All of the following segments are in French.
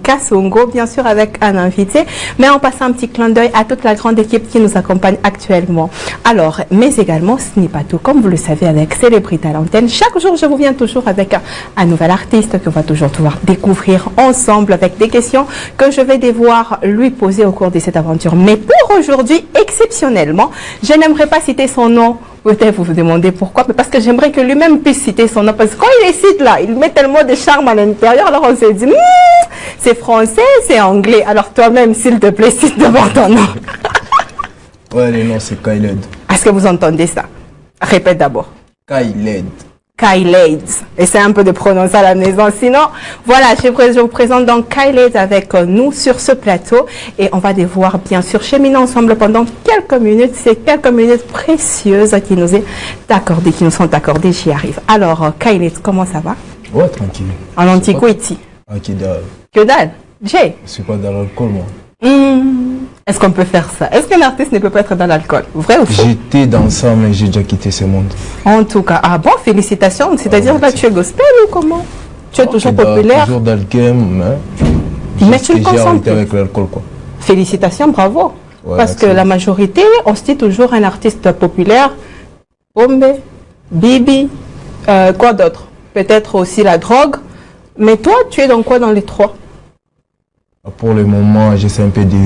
Kassongo, bien sûr avec un invité, mais en passant un petit clin d'œil à toute la grande équipe qui nous accompagne actuellement. Alors, mais également, ce n'est pas tout, comme vous le savez, avec Célébrité à l'antenne, chaque jour, je vous viens toujours avec un nouvel artiste qu'on va toujours pouvoir découvrir ensemble avec des questions que je vais devoir lui poser au cours de cette aventure. Mais pour aujourd'hui, exceptionnellement, je n'aimerais pas citer son nom. Peut-être vous vous demandez pourquoi, mais parce que j'aimerais que lui-même puisse citer son nom. Parce que quand il les cite là, il met tellement de charme à l'intérieur, alors on se dit, c'est français, c'est anglais. Alors toi-même, s'il te plaît, cite d'abord ton nom. Ouais, le nom c'est Kyled. Est-ce que vous entendez ça? Répète d'abord. Kyled. Kyled. Essayez un peu de prononcer à la maison. Sinon, voilà, je vous présente donc Kyled avec nous sur ce plateau. Et on va devoir, bien sûr, cheminer ensemble pendant quelques minutes. C'est quelques minutes précieuses qui nous sont accordées. J'y arrive. Alors, Kyled, comment ça va? Ouais, tranquille. En antiquité. Ok, dalle. Que dalle? J'ai. Je suis pas dans l'alcool, moi. Est-ce qu'on peut faire ça? Est-ce qu'un artiste ne peut pas être dans l'alcool? Vrai ou faux? J'étais dans ça, mais j'ai déjà quitté ce monde. En tout cas, ah bon, félicitations. C'est-à-dire là, tu es gospel ou comment? Tu es toujours populaire? Toujours dans le game, mais tu le consens plus. Avec l'alcool, quoi. Félicitations, bravo. Ouais, parce que la majorité, on se dit toujours un artiste populaire. Bombe, Bibi, quoi d'autre? Peut-être aussi la drogue. Mais toi, tu es dans quoi dans les trois? Pour le moment, j'essaie un peu de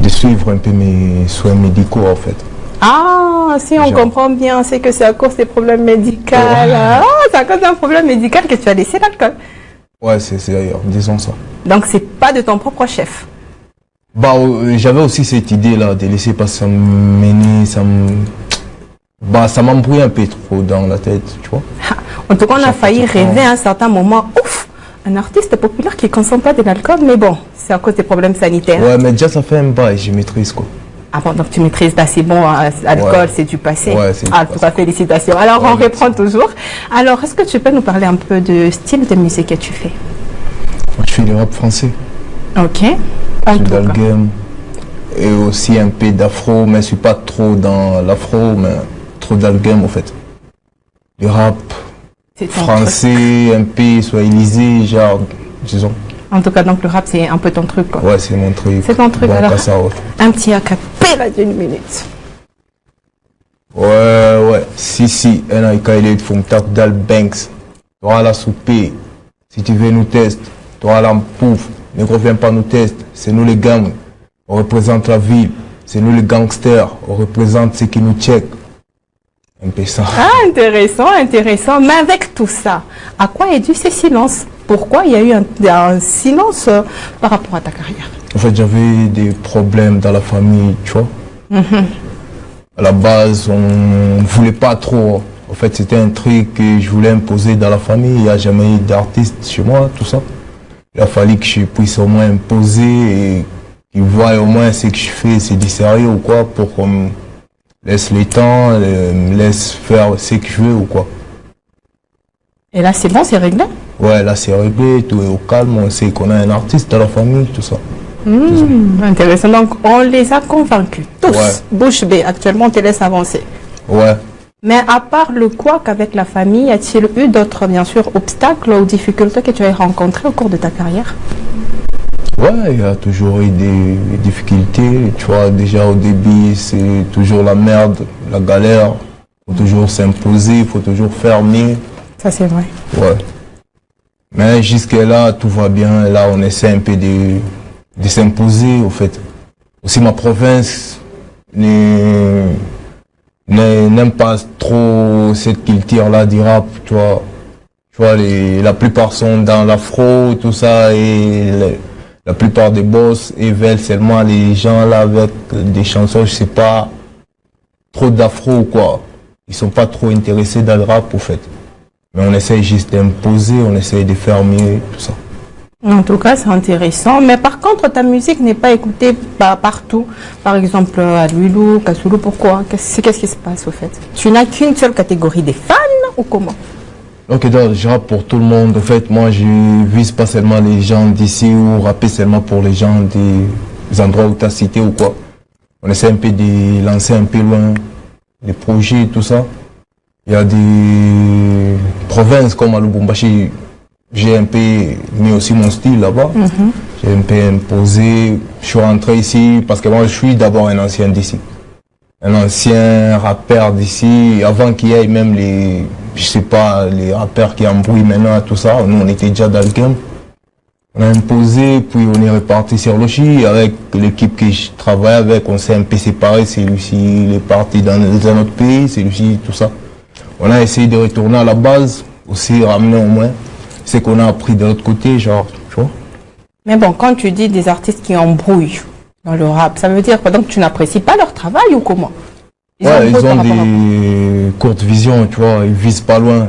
suivre un peu mes soins médicaux, en fait. Ah, si on comprend bien, c'est que c'est à cause des problèmes médicaux. Ouais. Ah, c'est à cause d'un problème médical que tu as laissé l'alcool. Ouais, c'est d'ailleurs, disons ça. Donc, c'est pas de ton propre chef. Bah, j'avais aussi cette idée-là de laisser parce que ça me menait, ça m'embrouille un peu trop dans la tête, tu vois. En tout cas, on a failli rêver à un certain moment. Ouf! Un artiste populaire qui ne consomme pas de l'alcool, mais bon, c'est à cause des problèmes sanitaires. Ouais, mais déjà ça fait un bail, je maîtrise quoi. Ah bon, donc tu maîtrises, bah c'est bon, l'alcool, ouais. C'est du passé. Ouais, c'est en tout cas, félicitations. Alors, ouais, on reprend toujours. Alors, est-ce que tu peux nous parler un peu du style de musique que tu fais? Je fais du rap français. Ok. Je suis dans le game. Et aussi un peu d'afro, mais je ne suis pas trop dans l'afro, mais trop dans le game en fait. Du rap. Français, un peu swahilise, genre, disons. En tout cas, donc le rap, c'est un peu ton truc, quoi. Ouais, c'est mon truc. C'est ton truc, bon, alors. Ouais. Un petit acapella d'une minute. Ouais. Si, Kyled, Fumtak Dal Banks. Tu auras la soupée. Si tu veux nous tester, tu auras la pouf. Ne reviens pas nous tester. C'est nous les gangs. On représente la ville. C'est nous les gangsters. On représente ceux qui nous checkent. Un peu ça. Ah, intéressant. Mais avec tout ça, à quoi est dû ces silences? Pourquoi il y a eu un silence par rapport à ta carrière? En fait, j'avais des problèmes dans la famille, tu vois. À la base, on ne voulait pas trop. En fait, c'était un truc que je voulais imposer dans la famille. Il n'y a jamais eu d'artiste chez moi, tout ça. Il a fallu que je puisse au moins imposer et qu'ils voient au moins ce que je fais, c'est du sérieux ou quoi, pour qu'on laisse le temps, me laisse faire ce que je veux ou quoi. Et là, c'est bon, c'est réglé? Ouais, là, c'est réglé, tout est au calme, on sait qu'on a un artiste dans la famille, tout ça. Intéressant. Donc, on les a convaincus, tous. Ouais. Bouche bée, actuellement, on te laisse avancer. Ouais. Mais à part le couac avec la famille, y a-t-il eu d'autres, bien sûr, obstacles ou difficultés que tu as rencontrées au cours de ta carrière? Ouais, il y a toujours eu des difficultés. Tu vois, déjà au début, c'est toujours la merde, la galère. Il faut toujours s'imposer, il faut toujours faire mieux. Ça, c'est vrai. Ouais. Mais jusque-là, tout va bien. Là, on essaie un peu de s'imposer, au fait. Aussi, ma province n'aime pas trop cette culture-là du rap, tu vois. Tu vois, la plupart sont dans l'afro, tout ça, et la plupart des boss veulent seulement les gens là avec des chansons, je sais pas, trop d'afro ou quoi. Ils sont pas trop intéressés dans le rap, au fait. Mais on essaie juste d'imposer, on essaie de faire mieux, tout ça. En tout cas, c'est intéressant. Mais par contre, ta musique n'est pas écoutée partout. Par exemple, à Luilou, Kassoulou, pourquoi? Qu'est-ce qui se passe, au fait? Tu n'as qu'une seule catégorie des fans ou comment? Ok, donc je rappe pour tout le monde. En fait, moi, je vise pas seulement les gens d'ici ou rapper seulement pour les gens des endroits où tu as cité ou quoi. On essaie un peu de lancer un peu loin les projets et tout ça. Il y a des provinces comme à Lubumbashi, j'ai un peu mis aussi mon style là-bas. J'ai un peu imposé. Je suis rentré ici parce que moi, je suis d'abord un ancien d'ici. Un ancien rappeur d'ici. Avant qu'il y ait même les, je sais pas, les rappeurs qui embrouillent maintenant, tout ça. Nous, on était déjà dans le game. On a imposé, puis on est reparti sur Lochi. Avec l'équipe que je travaille avec, on s'est un peu séparés. Celui-ci, il est parti dans un autre pays, celui-ci, tout ça. On a essayé de retourner à la base, aussi ramener au moins ce qu'on a appris de l'autre côté, genre, tu vois. Mais bon, quand tu dis des artistes qui embrouillent dans le rap, ça veut dire quoi? Donc tu n'apprécies pas leur travail ou comment? Ils ont des courtes visions, tu vois, ils visent pas loin.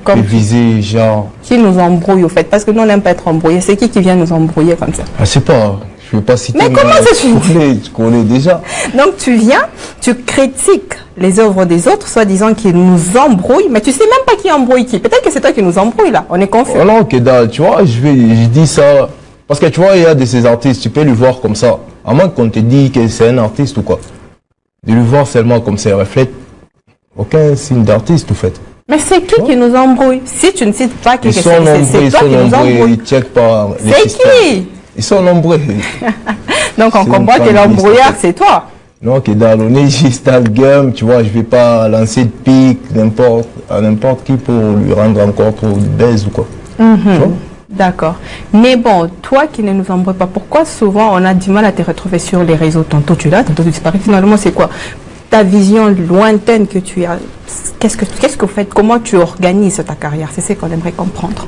Comme ils visent genre... Qui nous embrouille au fait? Parce que nous on n'aime pas être embrouillés. C'est qui vient nous embrouiller comme ça? Ah, je sais pas, je veux pas citer. Mais comment ça tu connais déjà. Donc tu viens, tu critiques les œuvres des autres, soi-disant qu'ils nous embrouillent, mais tu sais même pas qui embrouille qui. Peut-être que c'est toi qui nous embrouille là, on est confus. Oh non, que dalle, tu vois, je dis ça, parce que tu vois, il y a de ces artistes, tu peux le voir comme ça, à moins qu'on te dise que c'est un artiste ou quoi. De le voir seulement comme ça reflète aucun signe d'artiste, en fait. Mais c'est qui nous embrouille? Si tu ne cites pas qui c'est toi qui nous embrouille. Ils checkent pas les systèmes. C'est qui? Ils sont nombreux. Donc on comprend que l'embrouillard, c'est toi. Non, que dalle, on est juste dans le game, tu vois, je vais pas lancer de pique à n'importe qui pour lui rendre encore trop de baise ou quoi. D'accord. Mais bon, toi qui ne nous embrouille pas, pourquoi souvent on a du mal à te retrouver sur les réseaux? Tantôt tu l'as, tantôt tu disparais. Finalement, c'est quoi ta vision lointaine que tu as? Qu'est-ce que vous faites? Comment tu organises ta carrière? C'est ce qu'on aimerait comprendre.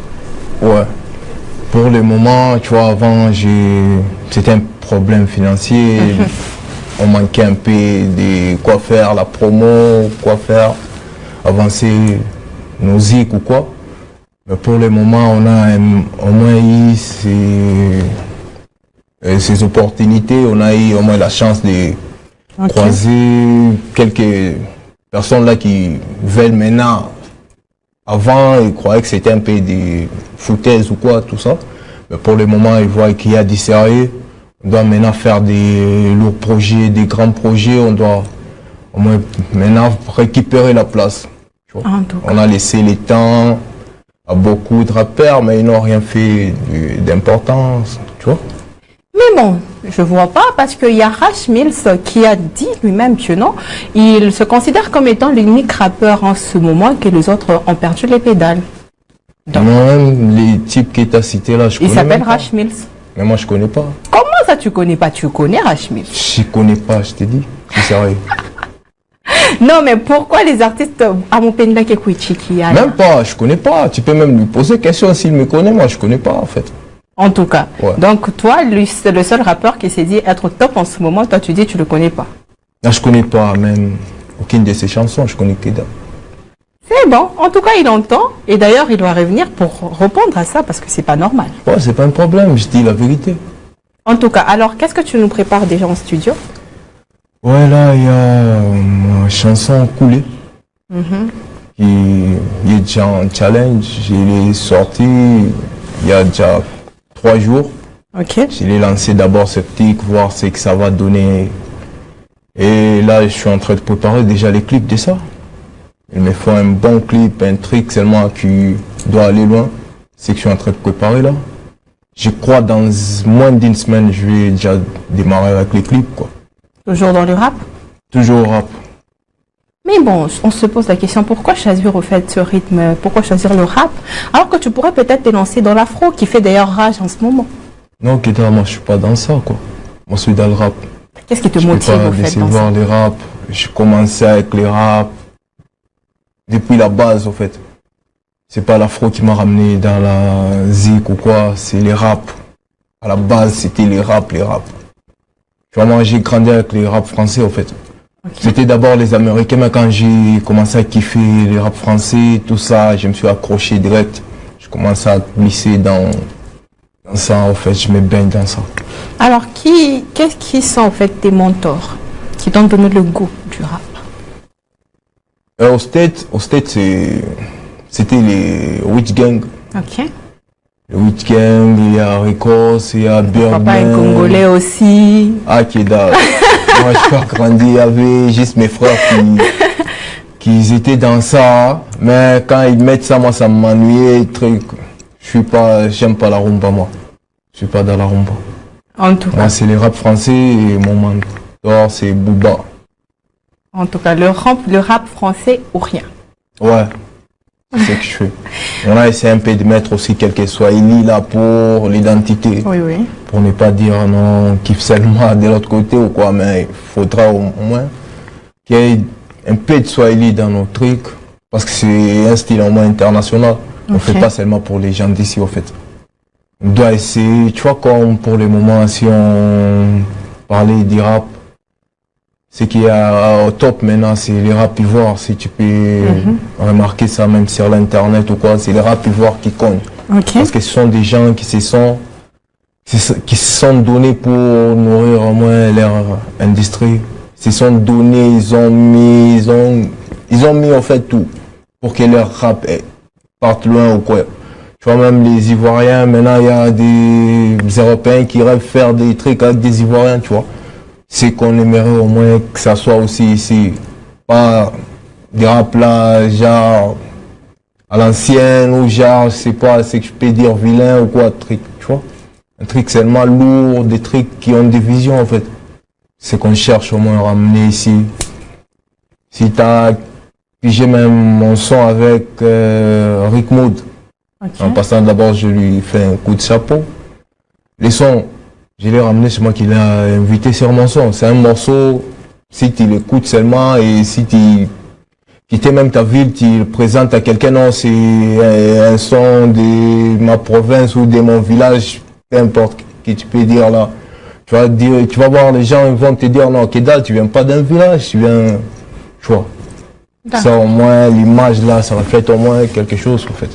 Ouais. Pour le moment, tu vois, avant, c'était un problème financier. On manquait un peu de quoi faire, la promo, quoi faire, avancer nos zik ou quoi. Mais pour le moment, on a au moins eu ces opportunités, on a eu au moins la chance de croiser quelques personnes là qui veulent maintenant. Avant, ils croyaient que c'était un peu des foutaises ou quoi, tout ça. Mais pour le moment, ils voient qu'il y a du sérieux. On doit maintenant faire des lourds projets, des grands projets. On doit au moins maintenant récupérer la place. Tu vois. On a laissé le temps à beaucoup de rappeurs, mais ils n'ont rien fait d'importance. Tu vois. Mais bon, je vois pas, parce qu'il y a Rash Mills qui a dit lui-même que non, il se considère comme étant l'unique rappeur en ce moment que les autres ont perdu les pédales. Donc, non, les types qui t'as cités là, je connais. Il s'appelle Rash Mills. Mais moi, je connais pas. Comment ça, tu connais pas? Tu connais Rash Mills? Je connais pas, je t'ai dit. C'est sérieux. Non, mais pourquoi les artistes à mon pénal qui écoutent Même pas, je connais pas. Tu peux même lui poser question s'il me connaît. Moi, je connais pas, en fait. En tout cas. Ouais. Donc, toi, lui, c'est le seul rappeur qui s'est dit être top en ce moment. Toi, tu dis tu le connais pas. Là, je connais pas même aucune de ses chansons. Je connais que dalle. C'est bon. En tout cas, il entend. Et d'ailleurs, il doit revenir pour répondre à ça parce que c'est pas normal. Ouais, c'est pas un problème. Je dis la vérité. En tout cas, alors, qu'est-ce que tu nous prépares déjà en studio? Ouais, là, il y a ma chanson Coulée. Qui est déjà en challenge. Je l'ai sorti il y a déjà 3 jours. Ok. Je l'ai lancé d'abord sur TikTok, voir ce que ça va donner. Et là, je suis en train de préparer déjà les clips de ça. Il me faut un bon clip, un truc seulement qui doit aller loin. C'est que je suis en train de préparer là. Je crois dans moins d'une semaine, je vais déjà démarrer avec les clips, quoi. Toujours dans le rap? Toujours rap. Mais bon, on se pose la question, pourquoi choisir au fait ce rythme? Pourquoi choisir le rap? Alors que tu pourrais peut-être te lancer dans l'afro, qui fait d'ailleurs rage en ce moment. Non, Kéda, moi je suis pas dans ça, quoi. Moi je suis dans le rap. Qu'est-ce qui te motive au fait dans ça? les rap. J'ai commencé avec les rap depuis la base, au fait. C'est pas l'afro qui m'a ramené dans la zik ou quoi, c'est les rap. À la base, c'était les rap. Tu vois, moi j'ai grandi avec les rap français, au fait. Okay. C'était d'abord les Américains, mais quand j'ai commencé à kiffer les rap français, tout ça, je me suis accroché direct. Je commençais à glisser dans ça, en fait, je me baigne dans ça. Alors, qu'est-ce qui sont en fait tes mentors qui t'ont donné le goût du rap? Au State, c'était les Witch Gang. Ok. Le Witch Gang, il y a Ricos, il y a Birdman. Papa est congolais aussi. Ah, Kéda. Moi, je suis pas grandi, il y avait juste mes frères qui étaient dans ça. Mais quand ils mettent ça, moi, ça m'ennuyait, truc. J'aime pas la rumba, moi. Je suis pas dans la rumba. En tout cas. Moi, c'est les rap français et mon mentor, c'est Booba. En tout cas, le rap français ou rien. Ouais, c'est ce que je fais. On a essayé un peu de mettre aussi quelques Swahili là pour l'identité. Oui, oui. Pour ne pas dire non, on kiffe seulement de l'autre côté ou quoi, mais il faudra au moins qu'il y ait un peu de Swahili dans nos trucs, parce que c'est un style au moins international. On ne fait pas seulement pour les gens d'ici, au fait. On doit essayer, tu vois, comme pour le moment, si on parlait du rap, ce qui est au top maintenant, c'est les rap ivoires. Si tu peux remarquer ça même sur l'internet ou quoi, c'est les rap ivoires qui comptent. Parce que ce sont des gens qui se sont donnés pour nourrir au moins leur industrie. Ils se sont donnés, ils ont mis en fait tout pour que leur rap parte loin ou quoi. Tu vois, même les Ivoiriens, maintenant il y a des Européens qui rêvent faire des trucs avec des Ivoiriens, tu vois. C'est qu'on aimerait au moins que ça soit aussi ici. Pas des rap là, genre à l'ancienne ou genre, je sais pas, c'est que je peux dire vilain ou quoi, truc, tu vois. Un truc seulement lourd, des trucs qui ont des visions en fait. C'est qu'on cherche au moins à ramener ici. Si t'as pigé même mon son avec Rick Mood. En passant d'abord, je lui fais un coup de chapeau. Les sons, je l'ai ramené, c'est moi qui l'ai invité sur mon son. C'est un morceau, si tu l'écoutes seulement et si tu quittes même ta ville, tu le présentes à quelqu'un, non, c'est un son de ma province ou de mon village, peu importe que tu peux dire là. Tu vas voir, les gens ils vont te dire, non, Kedal, tu viens pas d'un village, tu viens, tu vois. Ça au moins, l'image là, ça reflète au moins quelque chose en fait.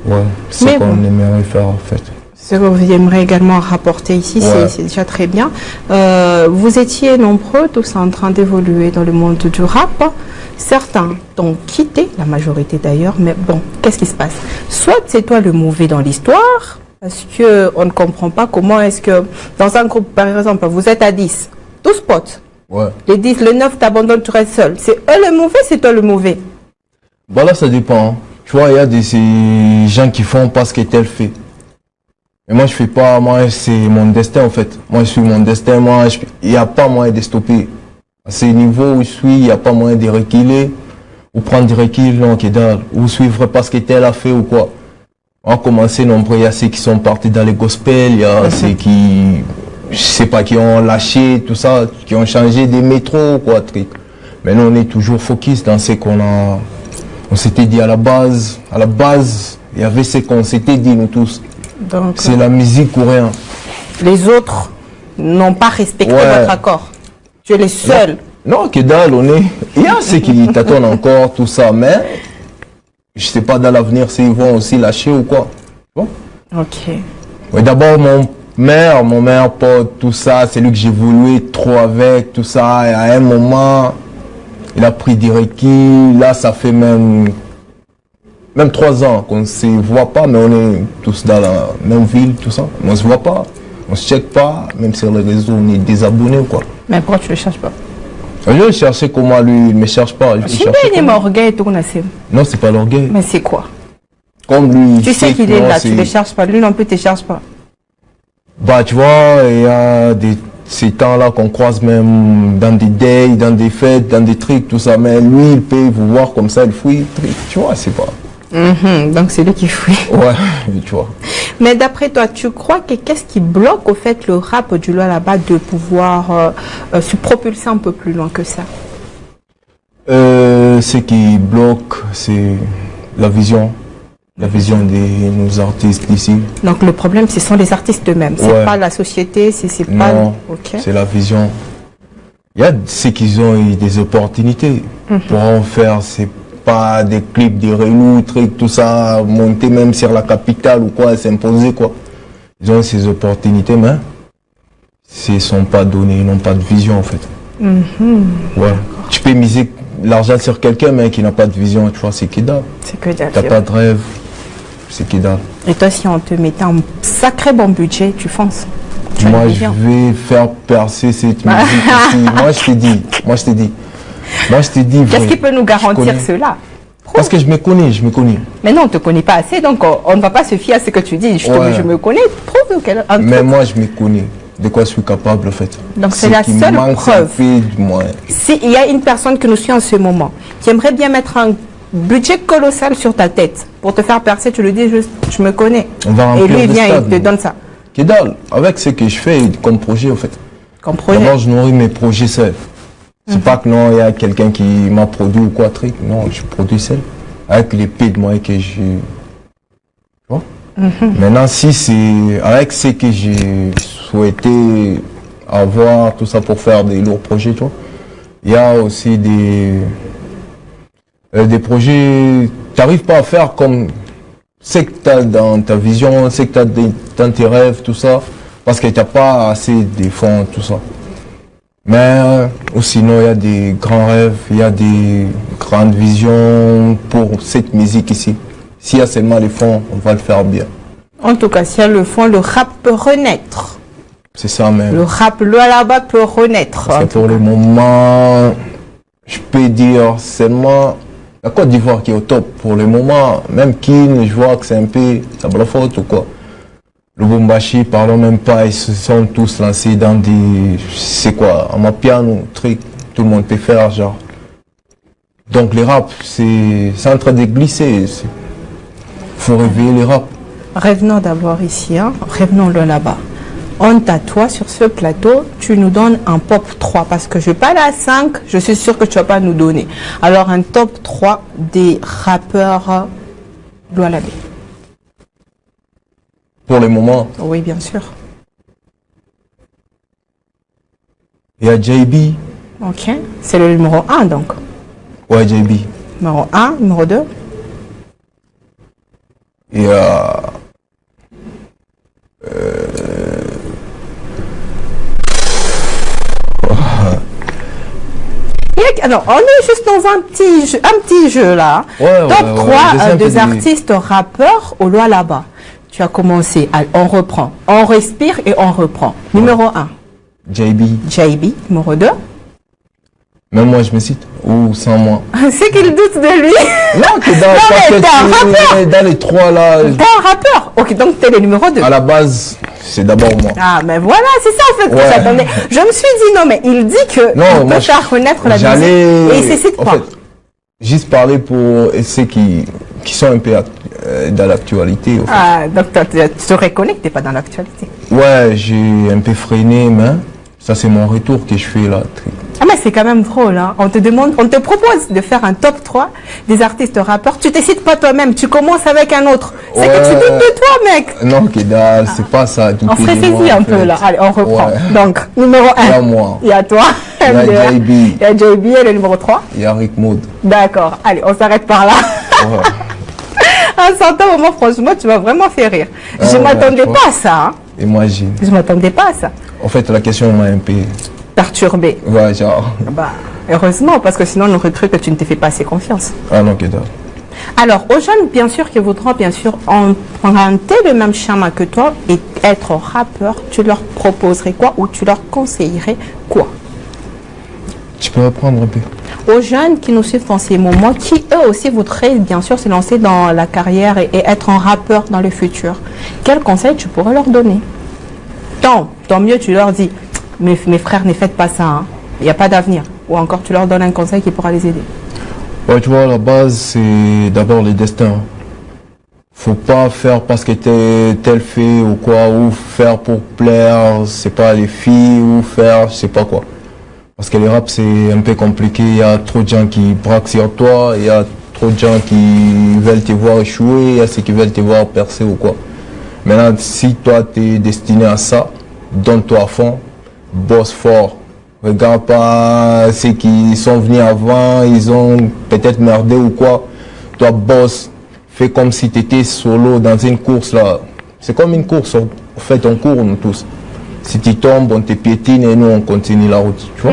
Ouais, c'est ce qu'on aimerait faire en fait. Ce que vous aimeriez également rapporter ici, c'est déjà très bien. Vous étiez nombreux, tous en train d'évoluer dans le monde du rap. Certains t'ont quitté, la majorité d'ailleurs, mais bon, qu'est-ce qui se passe? Soit c'est toi le mauvais dans l'histoire, parce qu'on ne comprend pas comment est-ce que, dans un groupe par exemple, vous êtes à 10, 12 potes. Ouais. Les 10, le 9 t'abandonne, tu restes seul. C'est eux le mauvais, c'est toi le mauvais? Bah là, ça dépend. Tu vois, il y a ces gens qui font pas ce que tel fait. Mais moi, je fais pas, moi, c'est mon destin, en fait. Moi, je suis mon destin, moi, il n'y a pas moyen de stopper. À ce niveau où je suis, il n'y a pas moyen de reculer, ou prendre du recul, non, ou suivre pas ce que tel a fait ou quoi. On a commencé nombreux, il y a ceux qui sont partis dans les gospels, il y a ceux qui, je sais pas, qui ont lâché, tout ça, qui ont changé des métros, quoi, truc. Mais nous, on est toujours focus dans ce qu'on a, on s'était dit à la base, il y avait ce qu'on s'était dit, nous tous. C'est la musique ou rien. Les autres n'ont pas respecté votre accord. Tu es les seuls. Non, que dalle, il y a ceux qui t'attendent encore, tout ça, mais je sais pas dans l'avenir s'ils vont aussi lâcher ou quoi. Bon. Ok. Ouais, d'abord, mon mère, pote, tout ça, c'est lui que j'ai voulu trop avec, tout ça, et à un moment, il a pris du recul, là, ça fait même 3 ans qu'on ne se voit pas, mais on est tous dans la même ville, tout ça. Mais on ne se voit pas, on ne se check pas, même sur les réseaux, on est désabonnés, quoi. Mais pourquoi tu ne le cherches pas? Je vais chercher comment lui, il ne me cherche pas. Non, c'est pas l'orgueil. Mais c'est quoi? Comme lui. Tu sais qu'il est là, tu ne le cherches pas. Lui non plus, tu ne cherches pas. Bah, tu vois, il y a ces temps-là qu'on croise même dans des days, dans des fêtes, dans des trucs, tout ça. Mais lui, il peut vous voir comme ça, il fouille. Tu vois, c'est pas. Donc c'est lui qui fouille. Ouais, tu vois. Mais d'après toi, tu crois que qu'est-ce qui bloque au fait le rap du Loa là-bas de pouvoir se propulser un peu plus loin que ça? Ce qui bloque, c'est la vision. La vision de nos artistes d'ici. Donc le problème, ce sont les artistes eux-mêmes. C'est pas la société, c'est pas... Non, c'est la vision. Il y a ceux qui ont eu des opportunités pour en faire, c'est pas des clips, des relous, trucs, tout ça, monter même sur la capitale ou quoi, s'imposer quoi. Ils ont ces opportunités, mais s'ils ne sont pas donnés, ils n'ont pas de vision en fait. Ouais. Tu peux miser l'argent sur quelqu'un, mais qui n'a pas de vision, tu vois, c'est qui dalle. C'est que dalle. T'as pas de rêve, c'est qui dalle. Et toi, si on te mettait un sacré bon budget, tu fonces? Moi, je vais faire percer cette musique ici. Moi, je t'ai dit. Qu'est-ce qui peut nous garantir cela? Parce que je me connais, je me connais. Mais non, on ne te connaît pas assez, donc on ne va pas se fier à ce que tu dis. Je me connais, prouve un Mais truc. moi, je me connais. De quoi je suis capable, en fait. Donc c'est la seule preuve. S'il y a une personne qui nous suit en ce moment, qui aimerait bien mettre un budget colossal sur ta tête pour te faire percer, tu lui dis juste, je me connais. On va remplir et lui, il vient stades, et il te donne ça. Kedal, avec ce que je fais comme projet, en fait. Comme projet. D'abord, je nourris mes projets seul. C'est pas que non, il y a quelqu'un qui m'a produit ou quoi, truc. Non, je produis seul. Avec les peu de moyens que j'ai. Tu vois? Maintenant, si c'est avec ce que j'ai souhaité avoir, tout ça pour faire des lourds projets, tu vois, il y a aussi des projets, tu n'arrives pas à faire comme ce que tu as dans ta vision, ce que tu as dans tes rêves, tout ça, parce que tu n'as pas assez de fonds, tout ça. Mais sinon, il y a des grands rêves, il y a des grandes visions pour cette musique ici. S'il y a seulement les fonds, on va le faire bien. En tout cas, s'il y a le fond, le rap peut renaître. C'est ça même. Le rap, là-bas, peut renaître. Parce que pour le moment, je peux dire seulement la Côte d'Ivoire qui est au top. Pour le moment, même Kin, je vois que c'est un peu ça faute ou quoi. Le Bombashi, parlons même pas, ils se sont tous lancés dans des, c'est quoi, en piano, truc, tout le monde peut faire, genre. Donc les rap, c'est en train de glisser. Faut réveiller les rap. Revenons d'abord ici, hein. Revenons-le là-bas. On t'assoit sur ce plateau, tu nous donnes un top 3, parce que je ne vais pas aller à 5, je suis sûr que tu ne vas pas nous donner. Alors un top 3 des rappeurs Loualabé. Pour le moment. Oui, bien sûr. Il y a JB. Ok, c'est le numéro 1 donc. Ouais, JB. Numéro 1, numéro 2. Il y a... Alors, on est juste dans un petit jeu là. Ouais, top 3 des artistes. artistes rappeurs au loi là-bas. Tu as commencé, on reprend. On respire et on reprend. Numéro 1. JB. JB. Numéro 2. Même moi, je me cite. Ou sans moi. C'est qu'il doute de lui. Non, que dans, mais t'es un rappeur. dans les trois là. T'es un rappeur. Ok, donc t'es le numéro 2. À la base, c'est d'abord moi. Ah, mais voilà, c'est ça en fait que j'attendais. Je me suis dit, non, mais il dit que on peut faire renaître la musique. Et il ne cite pas. En fait, juste parler pour ceux qui sont un peu dans l'actualité. En fait. Ah, donc tu te reconnais que tu n'es pas dans l'actualité. Ouais, j'ai un peu freiné, mais ça c'est mon retour que je fais là. Ah mais c'est quand même drôle, hein. On te propose de faire un top 3 des artistes rappeurs. Tu ne te cites pas toi-même, tu commences avec un autre. C'est que tu doutes de toi, mec. Non, Kedal, c'est pas ça. On se ressaisit un peu là. Allez, on reprend. Ouais. Donc, numéro 1. Il y a moi. Il y a toi. Il y a JB. Il y a JB et le numéro 3. Il y a Rick Maud. D'accord. Allez, on s'arrête par là. Ouais. Un certain moment, franchement, tu m'as vraiment fait rire. Je ne m'attendais pas à ça. Hein. Imagine. Je ne m'attendais pas à ça. En fait, la question m'a un peu... perturbé. Ouais, genre... Bah, heureusement, parce que sinon, on aurait cru que tu ne te fais pas assez confiance. Ah non, Kedal. Alors, aux jeunes, bien sûr, qui voudront, bien sûr, emprunter le même chemin que toi et être rappeur, tu leur proposerais quoi ou tu leur conseillerais quoi? Tu peux reprendre un peu. Aux jeunes qui nous suivent en ces moments, qui eux aussi voudraient, bien sûr, se lancer dans la carrière et être un rappeur dans le futur, quels conseils tu pourrais leur donner? Tant mieux, tu leur dis, mes frères, ne faites pas ça, hein. Il n'y a pas d'avenir. Ou encore, tu leur donnes un conseil qui pourra les aider. Ouais, tu vois, la base, c'est d'abord le destin. Faut pas faire parce que t'es tel fait ou quoi, ou faire pour plaire, c'est pas les filles, ou faire, je sais pas quoi. Parce que le rap, c'est un peu compliqué, il y a trop de gens qui braquent sur toi, il y a trop de gens qui veulent te voir échouer, il y a ceux qui veulent te voir percer ou quoi. Maintenant, si toi, t'es destiné à ça, donne-toi à fond, bosse fort. Regarde pas ceux qui sont venus avant, ils ont peut-être merdé ou quoi. Toi, bosse, fais comme si tu étais solo dans une course là. C'est comme une course, en fait, on court nous tous. Si tu tombes, on te piétine et nous, on continue la route. Tu vois?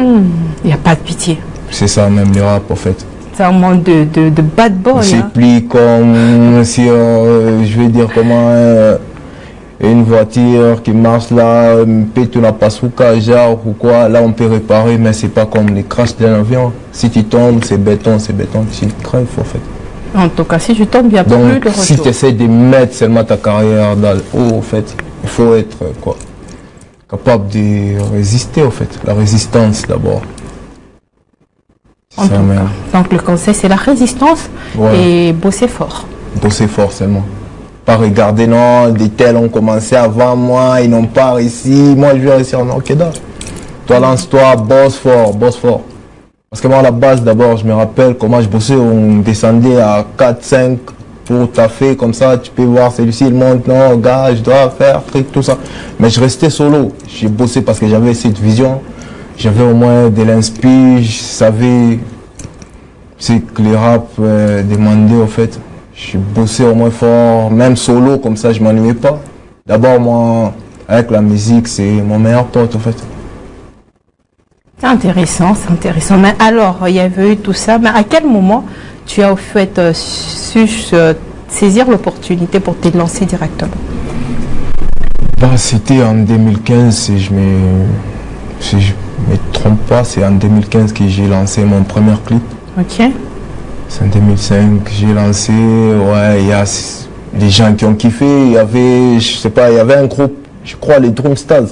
Il n'y a pas de pitié. C'est ça même le rap, en fait. C'est un monde de bad boy. C'est hein. plus comme si, je vais dire comment... une voiture qui marche là, pète la pasouka, genre ou quoi, là on peut réparer, mais c'est pas comme les crashs d'un avion. Si tu tombes, c'est béton, tu crèves en fait. En tout cas, si tu tombes, il n'y a plus de Donc, retour. si tu essaies de mettre seulement ta carrière dans le haut, en fait, il faut être quoi, capable de résister, en fait. La résistance, d'abord. En tout cas. Donc, le conseil, c'est la résistance et bosser fort. Bosser fort seulement. Pas regarder, non, des tels ont commencé avant moi, ils n'ont pas réussi, moi je vais réussir. Non, ok, d'accord. Toi, lance-toi, bosse fort, bosse fort. Parce que moi, à la base, d'abord, je me rappelle comment je bossais, on descendait à 4, 5 pour taffer, comme ça, tu peux voir celui-ci, il monte, non, gars, je dois faire, truc, tout ça. Mais je restais solo. J'ai bossé parce que j'avais cette vision. J'avais au moins de l'inspi, je savais ce que les rap demandaient, en fait. Je bossais au moins fort, même solo, comme ça, je m'ennuyais pas. D'abord, moi, avec la musique, c'est mon meilleur pote, en fait. C'est intéressant, c'est intéressant. Mais alors, il y avait eu tout ça, mais à quel moment tu as au fait su saisir l'opportunité pour te lancer directement? Bah, c'était en 2015, si je me trompe pas, c'est en 2015 que j'ai lancé mon premier clip. Ok. C'est en 2005 que j'ai lancé, ouais, il y a des gens qui ont kiffé, il y avait, je sais pas, il y avait un groupe, je crois les Drum Stars.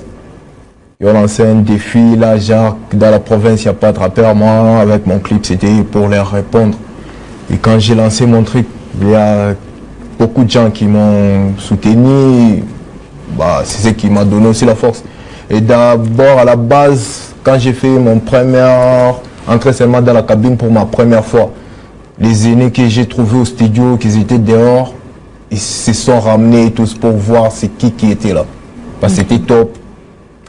Ils ont lancé un défi, là, genre, dans la province, il n'y a pas de rappeur. Moi, avec mon clip, c'était pour leur répondre. Et quand j'ai lancé mon truc, il y a beaucoup de gens qui m'ont soutenu. Bah, c'est ce qui m'a donné aussi la force. Et d'abord, à la base, quand j'ai fait mon premier entrée seulement dans la cabine pour ma première fois, les aînés que j'ai trouvés au studio, qui étaient dehors, ils se sont ramenés tous pour voir c'est qui était là. Parce que c'était top.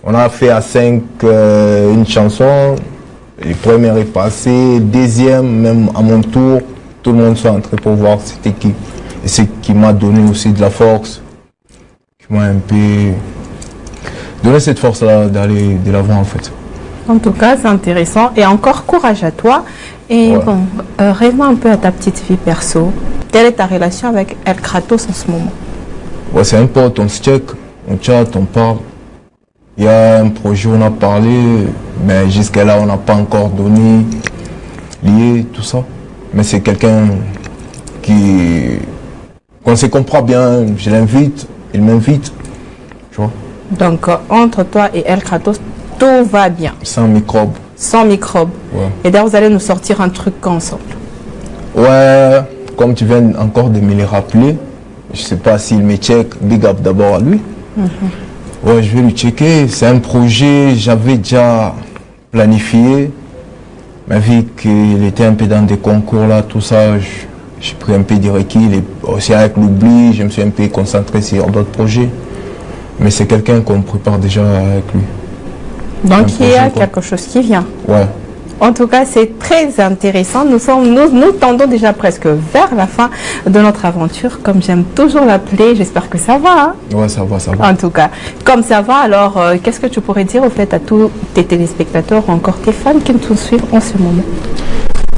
On a fait à 5 une chanson, le premier est passé, deuxième, même à mon tour, tout le monde s'est entré pour voir c'était qui. Et c'est qui m'a donné aussi de la force, qui m'a un peu donné cette force-là d'aller de l'avant en fait. En tout cas, c'est intéressant et encore courage à toi. Et bon, revenons un peu à ta petite vie perso. Quelle est ta relation avec El Kratos en ce moment? Ouais, c'est un pote, on se check, on chatte, on parle. Il y a un projet, on a parlé, mais jusqu'à là, on n'a pas encore donné, lié, tout ça. Mais c'est quelqu'un qu'on se comprend bien, je l'invite, il m'invite, tu vois. Donc, entre toi et El Kratos, tout va bien. Sans microbes. Sans microbes. Ouais. Et d'ailleurs, vous allez nous sortir un truc ensemble. Ouais, comme tu viens encore de me le rappeler, je sais pas s'il me check, big up d'abord à lui. Ouais, je vais lui checker. C'est un projet, j'avais déjà planifié. Mais vu qu'il était un peu dans des concours là, tout ça, j'ai pris un peu de recul. Et aussi avec l'oubli, je me suis un peu concentré sur d'autres projets. Mais c'est quelqu'un qu'on prépare déjà avec lui. Donc il y a quelque chose qui vient. Ouais. En tout cas, c'est très intéressant. Nous tendons déjà presque vers la fin de notre aventure, comme j'aime toujours l'appeler. J'espère que ça va. Hein? Ouais, ça va, ça va. En tout cas, comme ça va, alors qu'est-ce que tu pourrais dire au fait à tous tes téléspectateurs ou encore tes fans qui nous suivent en ce moment?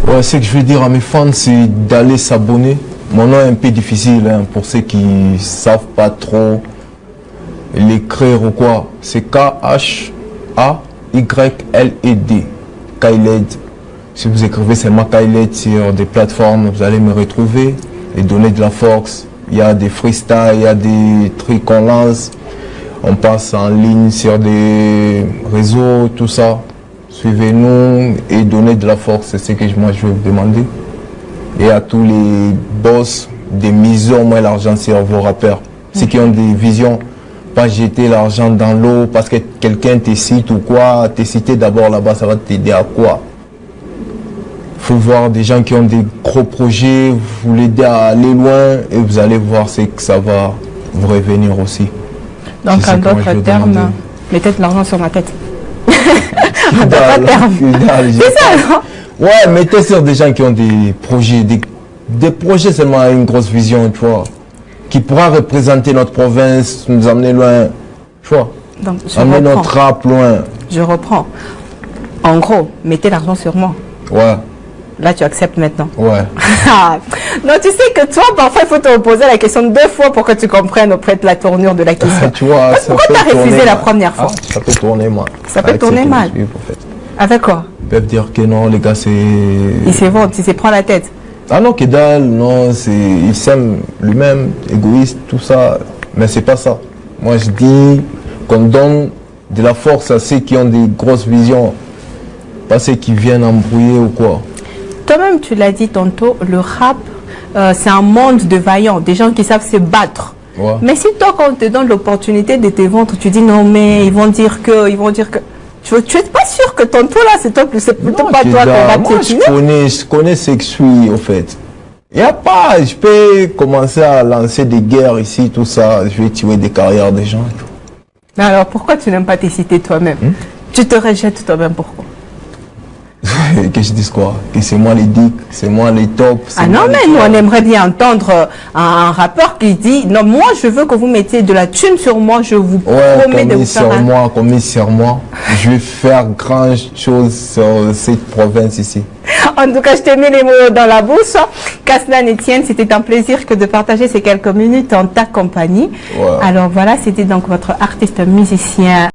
Ouais, ce que je veux dire à mes fans, c'est d'aller s'abonner. Mon nom est un peu difficile hein, pour ceux qui ne savent pas trop l'écrire ou quoi. C'est K-H-A-Y-L-E-D. Kyled. Si vous écrivez seulement Kyled sur des plateformes, vous allez me retrouver et donner de la force. Il y a des freestyles, il y a des trucs qu'on lance. On passe en ligne sur des réseaux, tout ça. Suivez-nous et donnez de la force, c'est ce que moi je vais vous demander. Et à tous les boss, de miser au moins l'argent sur vos rappeurs. Ceux qui ont des visions, pas jeter l'argent dans l'eau parce que quelqu'un te cite ou quoi, te citer d'abord là-bas, ça va t'aider à quoi? Il faut voir des gens qui ont des gros projets, vous l'aider à aller loin et vous allez voir ce que ça va vous revenir aussi. Donc en d'autres termes, mettez de l'argent sur ma tête. En d'autres termes. C'est ça, non? Ouais, mettez sur des gens qui ont des projets, des projets seulement à une grosse vision, tu vois, qui pourra représenter notre province, nous amener loin, tu vois, donc, amener notre rap loin. Je reprends. En gros, mettez l'argent sur moi. Ouais. Là, tu acceptes maintenant. Ouais. Non, tu sais que toi, parfois, il faut te poser la question 2 fois pour que tu comprennes auprès de la tournure de la question. Tu vois, pourquoi tu as refusé la première fois? Ça peut tourner mal. Ça peut tourner mal. En fait. Avec quoi? Ils peuvent dire que non, les gars, c'est... Il se vont, tu sais, prends la tête. Ah non, que dalle, non, il s'aime lui-même, égoïste, tout ça. Mais c'est pas ça. Moi, je dis qu'on donne de la force à ceux qui ont des grosses visions, pas ceux qui viennent embrouiller ou quoi. Toi-même, tu l'as dit tantôt, le rap, c'est un monde de vaillants, des gens qui savent se battre. Ouais. Mais si toi, quand on te donne l'opportunité de te vendre, tu dis non, mais ils vont dire que... Tu n'es pas sûr que tantôt là, c'est plutôt Non, pas toi qu'on va moi, je connais ce que je suis, en fait. Il n'y a pas, je peux commencer à lancer des guerres ici, tout ça, je vais tuer des carrières des gens. Mais alors, pourquoi tu n'aimes pas te citer toi-même? Tu te rejettes toi-même, pourquoi? Que je dise quoi? Que c'est moi les dicks, c'est moi les tops. Ah non, mais nous, on aimerait bien entendre un rappeur qui dit, non, moi, je veux que vous mettiez de la thune sur moi, je vous promets de vous faire qu'on mise sur moi, je vais faire grand chose sur cette province ici. En tout cas, je te mets les mots dans la bouche. Kasnan Etienne, c'était un plaisir que de partager ces quelques minutes en ta compagnie. Ouais. Alors voilà, c'était donc votre artiste musicien.